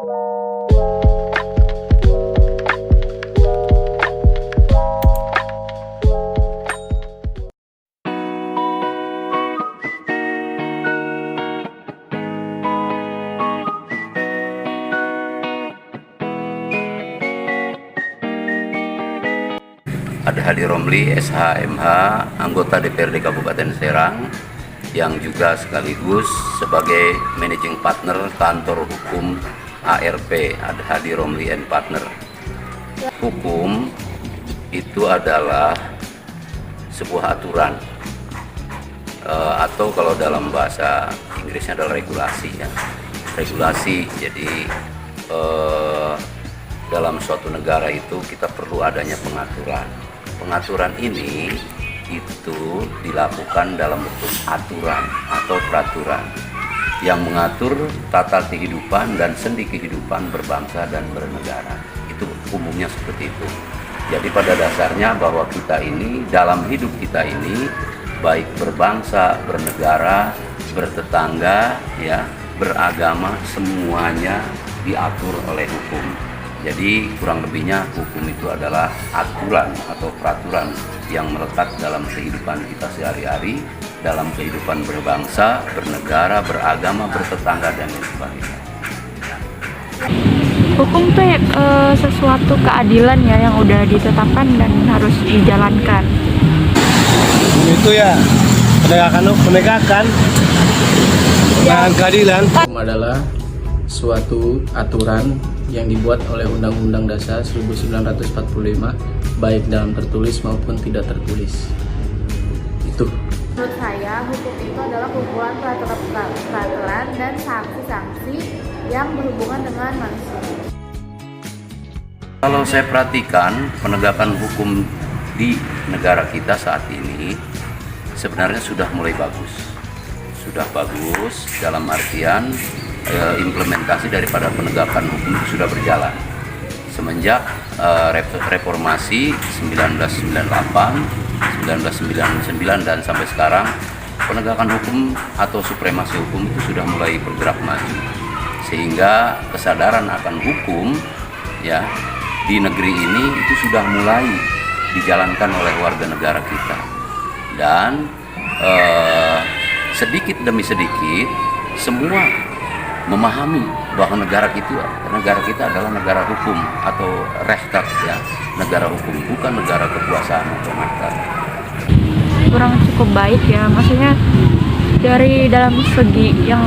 Adhadi Romli, SH/MH, anggota DPRD Kabupaten Serang, yang juga sekaligus sebagai Managing Partner Kantor Hukum ARP, Adhadi Romli and Partner. Hukum itu adalah sebuah aturan, atau kalau dalam bahasa Inggrisnya adalah regulasi, ya. Regulasi, jadi dalam suatu negara itu kita perlu adanya pengaturan. Pengaturan ini itu dilakukan dalam bentuk aturan atau peraturan yang mengatur tata kehidupan dan sendi kehidupan berbangsa dan bernegara. Itu umumnya seperti itu. Jadi pada dasarnya bahwa kita ini dalam hidup kita ini baik berbangsa, bernegara, bertetangga, ya, beragama, semuanya diatur oleh hukum. Jadi kurang lebihnya hukum itu adalah aturan atau peraturan yang melekat dalam kehidupan kita sehari-hari, dalam kehidupan berbangsa, bernegara, beragama, bertetangga, dan lain sebagainya. Hukum itu sesuatu keadilan ya yang udah ditetapkan dan harus dijalankan. Itu ya penegakan keadilan. Hukum adalah suatu aturan yang dibuat oleh Undang-Undang Dasar 1945, baik dalam tertulis maupun tidak tertulis. Itu. Menurut saya, hukum itu adalah kumpulan peraturan dan sanksi-sanksi yang berhubungan dengan manusia. Kalau saya perhatikan penegakan hukum di negara kita saat ini sebenarnya sudah mulai bagus. Sudah bagus dalam artian implementasi daripada penegakan hukum itu sudah berjalan semenjak reformasi 1998, 1999 dan sampai sekarang. Penegakan hukum atau supremasi hukum itu sudah mulai bergerak maju, sehingga kesadaran akan hukum, ya, di negeri ini itu sudah mulai dijalankan oleh warga negara kita. Dan sedikit demi sedikit semua memahami bahwa negara kita adalah negara hukum atau rechtsstaat, ya, negara hukum, bukan negara kekuasaan atau makar. Kurang cukup baik ya, maksudnya dari dalam segi yang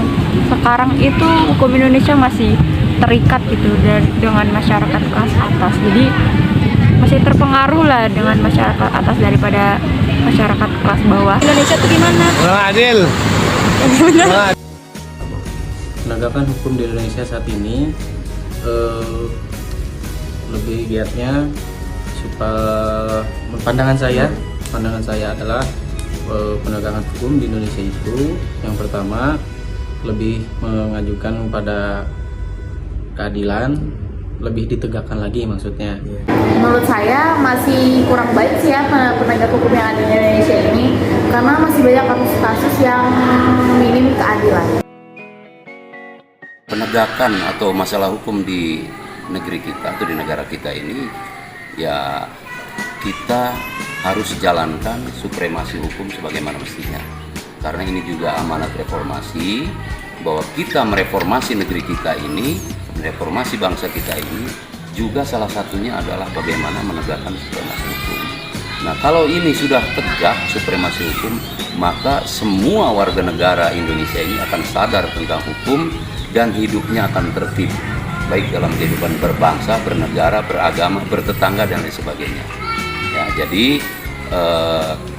sekarang itu hukum Indonesia masih terikat gitu dengan masyarakat kelas atas, jadi masih terpengaruh lah dengan masyarakat atas daripada masyarakat kelas bawah. Indonesia tuh gimana? Kurang adil. Penegakan hukum di Indonesia saat ini lebih giatnya supaya pandangan saya adalah penegakan hukum di Indonesia itu yang pertama lebih mengajukan pada keadilan, lebih ditegakkan lagi maksudnya. Menurut saya masih kurang baik sih ya penegak hukum yang ada di Indonesia ini, karena masih banyak kasus-kasus yang minim keadilan. Penegakan atau masalah hukum di negeri kita atau di negara kita ini, ya, kita harus jalankan supremasi hukum sebagaimana mestinya. Karena ini juga amanat reformasi, bahwa kita mereformasi negeri kita ini, mereformasi bangsa kita ini, juga salah satunya adalah bagaimana menegakkan supremasi hukum. Nah, kalau ini sudah tegak supremasi hukum, maka semua warga negara Indonesia ini akan sadar tentang hukum dan hidupnya akan tertib, baik dalam kehidupan berbangsa, bernegara, beragama, bertetangga, dan lain sebagainya. Ya, jadi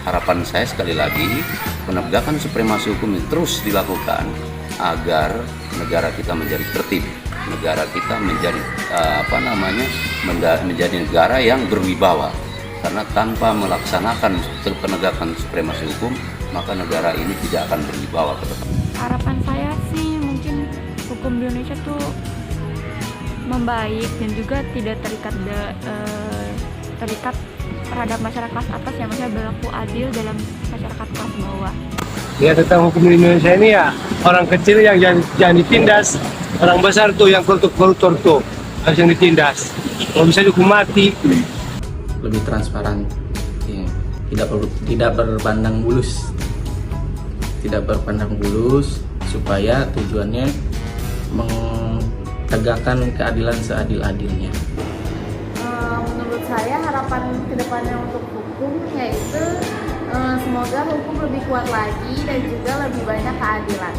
harapan saya sekali lagi, penegakan supremasi hukum ini terus dilakukan agar negara kita menjadi tertib, negara kita menjadi menjadi negara yang berwibawa. Karena tanpa melaksanakan penegakan supremasi hukum, maka negara ini tidak akan berwibawa ke depan. Harapan saya sih mungkin hukum di Indonesia tuh membaik dan juga tidak terikat terhadap masyarakat atas, yang maksudnya berlaku adil dalam masyarakat kelas bawah. Ya, tentang hukum di Indonesia ini ya, orang kecil yang jangan ditindas, orang besar tuh yang koruptor tuh harus yang ditindas. Kalau bisa dihukum mati. Lebih transparan, ya. Tidak berpandang bulus, supaya tujuannya menegakkan keadilan seadil-adilnya. Menurut saya harapan kedepannya untuk hukum yaitu semoga hukum lebih kuat lagi dan juga lebih banyak keadilan.